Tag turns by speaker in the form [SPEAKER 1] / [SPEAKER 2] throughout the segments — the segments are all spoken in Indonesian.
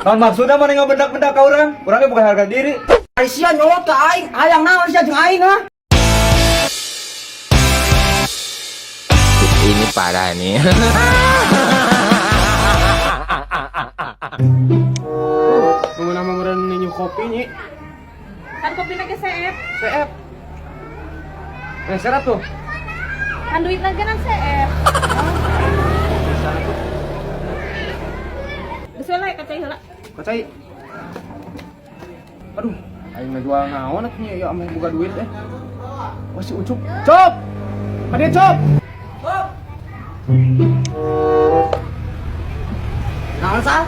[SPEAKER 1] Naon maksudna mana ngebedak-bedak ka urang? Urangnya bukan harga diri.
[SPEAKER 2] Ari sia nyolot ka aing, hayang naon sia jeung aing ah.
[SPEAKER 3] Ini parah nih.
[SPEAKER 4] Nunggu nama meren ninyu kopi nyi.
[SPEAKER 5] Kan kopi lagi CF.
[SPEAKER 4] CF. Serap tuh.
[SPEAKER 5] Kan duit lagi kan CF. Bisa lah kacai heula.
[SPEAKER 4] Kacai. Aduh, aing mah jual naon atuh ya ame buka duit Wah si Ucup. Cop. Hadiah Cop.
[SPEAKER 2] Naon sal?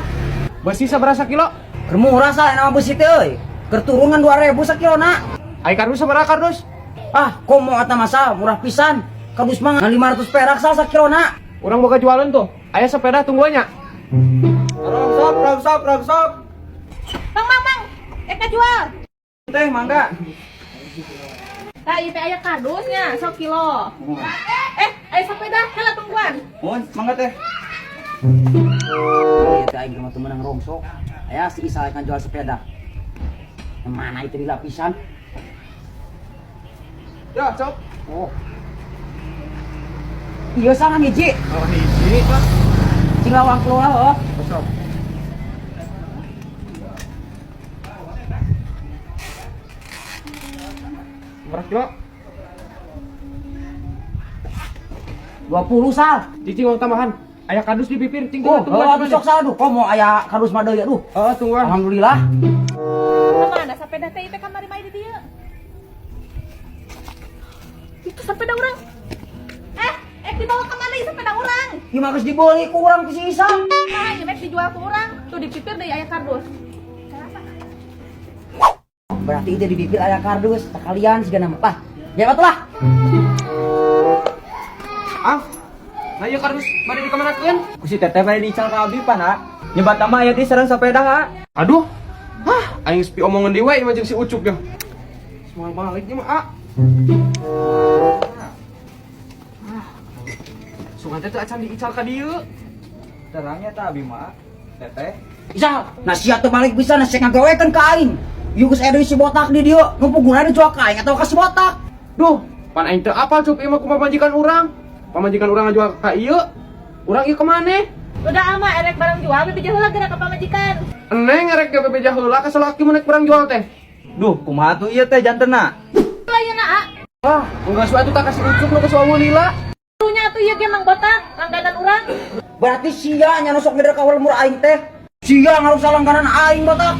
[SPEAKER 4] Besi sabarasa kilo?
[SPEAKER 2] Keur murah sal nama besi teh euy. Keur turungan 2000 sakilona.
[SPEAKER 4] Ai kardus sabaraha kardus?
[SPEAKER 2] Ah, komo eta mah sal, murah pisan. Kardus mah 500 perak sal sakilona.
[SPEAKER 4] Urang boga jualan tuh. Aya sepeda tungguannya.
[SPEAKER 1] Rangsop.
[SPEAKER 5] Mang. Eka jual.
[SPEAKER 1] Teh mangga.
[SPEAKER 5] Tah ieu teh aya kardusnya 1 kilo. Aya sepeda heula tungguan.
[SPEAKER 1] Mun, mangga teh.
[SPEAKER 2] Ieu teh aing mah temenang rongsok. Aya si Isa kan jual sepeda. Yang mana itu di lapisan?
[SPEAKER 4] Ya, Cop.
[SPEAKER 2] Oh. Iya sana hiji.
[SPEAKER 4] Oh, hiji.
[SPEAKER 2] Cing lawang keluar heuh.
[SPEAKER 4] Cop. Berapa kilo?
[SPEAKER 2] 20 sal.
[SPEAKER 4] Cicing uang tambahan. Aya kardus di bibir, cing
[SPEAKER 2] Oh,
[SPEAKER 4] tungguan.
[SPEAKER 2] sok sal aduh. Komo aya kardus mah deui aduh.
[SPEAKER 4] Tungguan.
[SPEAKER 2] Alhamdulillah.
[SPEAKER 5] Mana sepeda teh ieu teh kamari mah di dieu. Itu sepeda urang. Dibawa ke mana itu sepeda urang?
[SPEAKER 2] Ieu mah geus dibeli ku urang ku si Isa.
[SPEAKER 5] Nah, ieu dijual ke urang. Tuh di pipir deui aya kardus.
[SPEAKER 2] Berarti ide di bibir aya kardus, sekalian sigana mah. Tah, ya atuh lah.
[SPEAKER 4] Ah. Nah, ieu kardus bade dikamanakeun?
[SPEAKER 1] Ku si teteh bade diical ka abi pan ha. Nyebat mah aya di sareng sepeda ha.
[SPEAKER 4] Aduh. Aing sepi omongan dewe ieu mah jeung si Ucup ya. Semoga baliknya mah Sungan teh teu acan diical ka dieu.
[SPEAKER 1] Terangnya tah abi mah. Teteh.
[SPEAKER 2] Isa, nah sia teu balik bisa nasek ngagawekeun ka aing. Ieu geus aya deui si botak di dieu, nu punggunana dijual ka aing atawa ka si botak.
[SPEAKER 4] Duh, pan aing teu apal Cup ieu mah kumaha majikan urang. Pamajikan urang ngajual ka ieu. Urang ieu kemana?
[SPEAKER 5] Udah ama erek barang jual bebe heula geura ka pamajikan.
[SPEAKER 4] Eneng ngerek ge bebeja heula ka salaki mun barang jual teh.
[SPEAKER 1] Duh, kumaha tuh ieu teh jantena?
[SPEAKER 5] Layeuna
[SPEAKER 4] Ah, enggak suatu tak kasih Ucup nu ka suamu lila.
[SPEAKER 5] Nya atuh ieu ge mang botak, langganan urang.
[SPEAKER 2] Berarti sia nya nu sok ngeder kawal murah aing teh. Sia ngarusak langganan aing botak.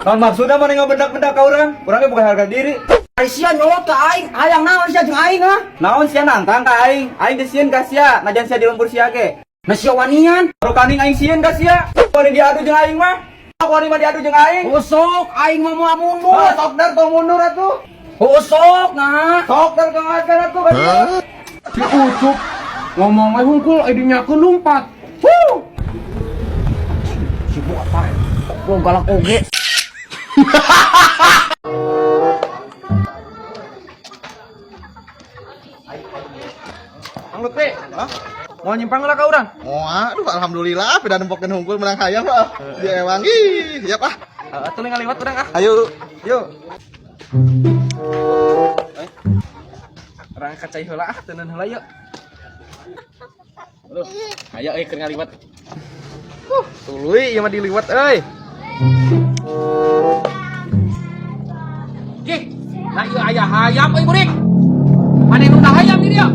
[SPEAKER 1] Naon maksudna mana ngebedak-bedak ka urang? Urangnya bukan harga diri.
[SPEAKER 2] Ari sia nyolot ka aing, hayang naon sia jeung aing ah.
[SPEAKER 1] Naon sia nantang ka aing? Aing geus sieun ka sia, najan sia di lembur sia ge.
[SPEAKER 2] Nah sia wanian,
[SPEAKER 1] Baru kaning aing sieun ka sia. Wani diadu jeung aing mah. Wani mah diadu jeung aing.
[SPEAKER 2] usok aing mah moal mundur.
[SPEAKER 1] Sok dar tong mundur atuh.
[SPEAKER 2] Usok nah.
[SPEAKER 1] Sok dar kengakan atuh ka dieu.
[SPEAKER 4] Si Ucup ngomong we hungkul idinya ke lumpat.
[SPEAKER 2] Si botak, lo galak oge.
[SPEAKER 4] Ang Lutfi. Mau nyimpang lah ka urang?
[SPEAKER 6] Oh, aduh, alhamdulillah, peda nempokeun hungkul menang hayam lah. Dia emang ih, siap ah.
[SPEAKER 4] Atuh ngaliwat urang ah.
[SPEAKER 6] Ayo,
[SPEAKER 4] Yuk. Orang kacai heula ah, teuneun heula yuk. Aduh, aya euy keur ngaliwat. Tuluy ieu mah diliwat euy. Gih, nah ieu aya hayam euy burik. Mane nu hayam di dieu?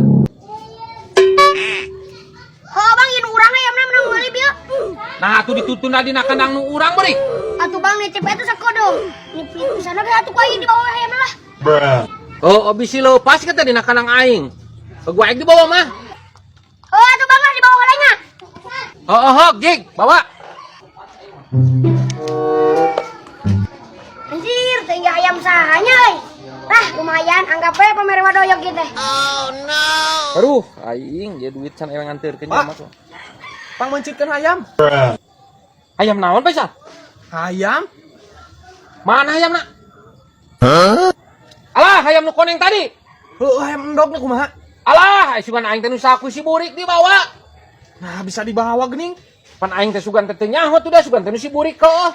[SPEAKER 7] Oh bang, ini urang ayamna menang balik ya.
[SPEAKER 4] Nah, atuh ditutun dina kandang nu urang burik.
[SPEAKER 7] Atuh bang, nih cepet itu sakodong. Nih pintu sana ge atuh kuayu di bawah ayamna lah.
[SPEAKER 3] Oh, bisi lepas kita dina kandang aing. Gua di bawah mah.
[SPEAKER 7] Oh atuh bang lah di bawah lainnya.
[SPEAKER 3] Gig, bawa.
[SPEAKER 7] Anjir, tinggal ayam sahanya euy. Tah, lumayan anggap we pamer wadoyog gitu.
[SPEAKER 3] Aduh, aing dia duit can ewang nganterkeun mah tuh.
[SPEAKER 4] Pang mencitkeun hayam.
[SPEAKER 3] Ayam naon bisa?
[SPEAKER 4] Hayam?
[SPEAKER 3] Mana ayamna? Alah, ayam nu koneng tadi.
[SPEAKER 4] Hayam endog nu kumaha?
[SPEAKER 3] Alah, sugan aing teh nu saku si burik dibawa.
[SPEAKER 4] Nah, bisa dibawa geuning.
[SPEAKER 3] Pan aing teh sugan teh nyaho tuh dah sugan teh nu si burik keueuh.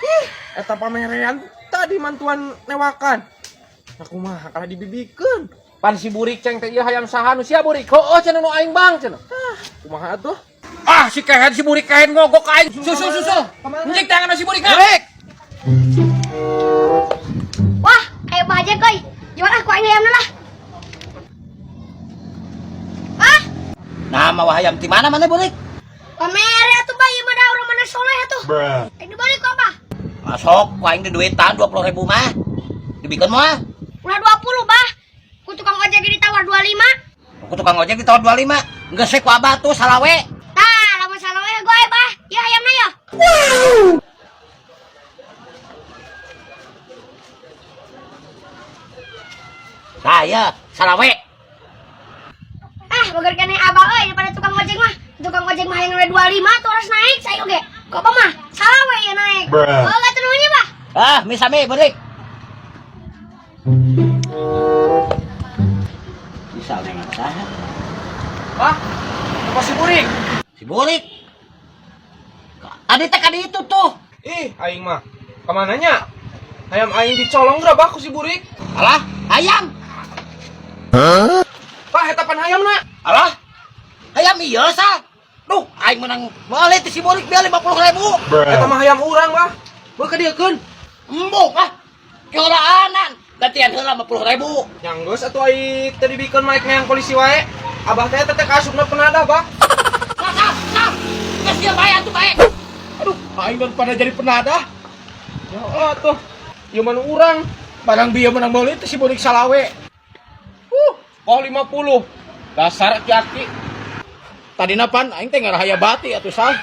[SPEAKER 4] Eta pamerean tadi mantuan newakan. Aku mah kalah dibibikeun.
[SPEAKER 3] Pan si burik ceng teh ieu hayam saha nu sia burik keueuh cenah nu aing bang cenah.
[SPEAKER 4] Kumaha atuh?
[SPEAKER 3] Ah si kehet si burik kehet ngogok ka aing. Susul. Njik tangan si burik
[SPEAKER 4] Burik.
[SPEAKER 7] Wah, ayo baja koy. Jual aku ini ayam lah. Ah,
[SPEAKER 2] Nah, mau hayam di mana mana burik?
[SPEAKER 7] pamere atuh bayi mah da urang mana soleh atuh. Ini balik kok apa?
[SPEAKER 2] Masuk, ku aing di duitan 20.000 mah. Dibikeun moal.
[SPEAKER 7] Udah 20 bah. Ku tukang ojek ditawar 25.
[SPEAKER 2] Aku tukang ojek ditawar 25. Geus ku abah tuh salawe.
[SPEAKER 7] Tah, lamun salawe gue bah. Ya ayamna ya.
[SPEAKER 2] Saya salawe.
[SPEAKER 7] Ah, bager keneh abah euy daripada tukang ojek mah. Tukang ojek mah yang 25 tuh harus naik saya oge. Kok apa mah? Salawe ya naik. Oh, enggak tenunya bah.
[SPEAKER 2] Ah, misame burik. Bisa dengan saha?
[SPEAKER 4] Hah? Apa si burik?
[SPEAKER 2] Si burik. Adi teh kadi itu tuh.
[SPEAKER 4] Ih, aing mah. Kemananya? Ayam aing dicolong berapa ku si burik?
[SPEAKER 2] Alah, ayam.
[SPEAKER 4] Pak, hetapan ayamna.
[SPEAKER 2] Alah, ayam iya sa. Duh, aing menang balik ti si burik biar 50.000.
[SPEAKER 4] Eta mah ayam urang, Bah. Beuh ka dieukeun.
[SPEAKER 2] Embung ah. Keoraanan. Gantian heula 50.000.
[SPEAKER 4] Nyanggeus atuh ai teu dibikeun maek neang polisi wae. Abah teh teh kasupna penada, Bah.
[SPEAKER 2] Nah. Geus dia bae atuh bae.
[SPEAKER 4] Aduh, aing daripada jadi penada. Ya Allah tuh. Ieu mah nu urang. Barang bieu menang beulit si burik salawe. Oh 50. Dasar aki-aki. Tadina pan aing teh ngarahaya bati atuh sah.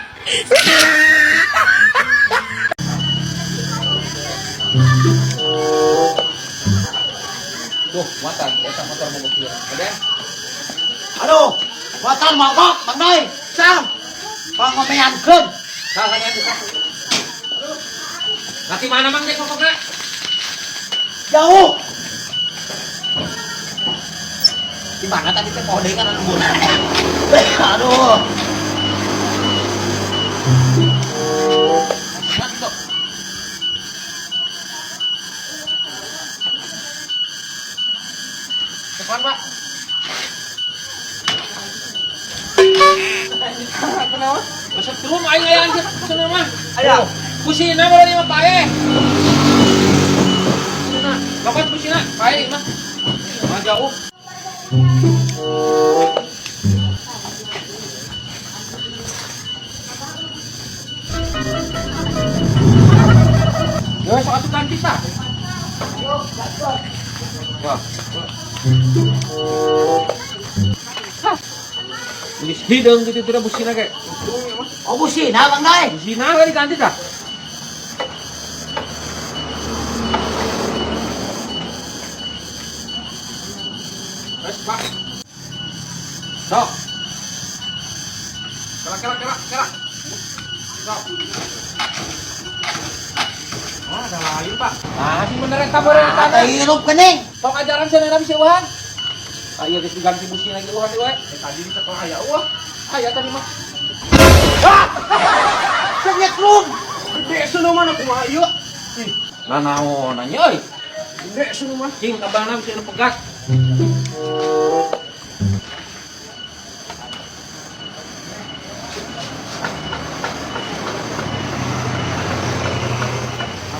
[SPEAKER 3] Tuh, mata eta motor mogok ieu. Ada?
[SPEAKER 2] Aduh, buatan mogok, Bang Noy. Sam. Pangomeankeun.
[SPEAKER 3] Salahnya itu. Nanti mana mang dek pokoknya?
[SPEAKER 2] Jauh. Di mana tadi teh podekan embun. Aduh. Mana itu?
[SPEAKER 3] Depan, Pak. Kenapa? Masa turun aing aya anjir sana mah.
[SPEAKER 4] Aya.
[SPEAKER 3] Kusina baru lima pae. Kusina, lokot kusina, pae mah. Mah jauh. Ya, sok atuh ganti tah. Wah. Geus hideung gitu teh busina ge.
[SPEAKER 2] Oh busina Bang Noy.
[SPEAKER 3] Busina we diganti tah. Wes, Pak. Sok. Kera. Sok. Ah, ada lain, Pak. Nah, si bener eta beureuh
[SPEAKER 2] Ada hirup geuning.
[SPEAKER 3] Sok ajaran cenah bisa uhan. Aya geus diganti busina lagi uhan we.
[SPEAKER 4] Tadi di sekolah aya eueuh.
[SPEAKER 3] Aya tadi mah.
[SPEAKER 2] Senyek lung.
[SPEAKER 4] Gede sono mana kumaha ieu?
[SPEAKER 3] Nah naon nya euy.
[SPEAKER 4] Gede sono mah.
[SPEAKER 3] Cing kabana bisa nu pegat.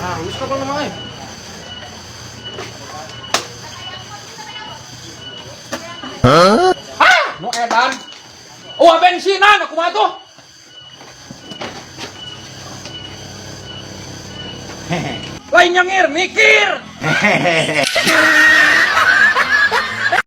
[SPEAKER 3] Ah, wis ka nama euy. Hah? Nu edan. Oh, bensinan aku mah tuh. Lain nyengir, mikir.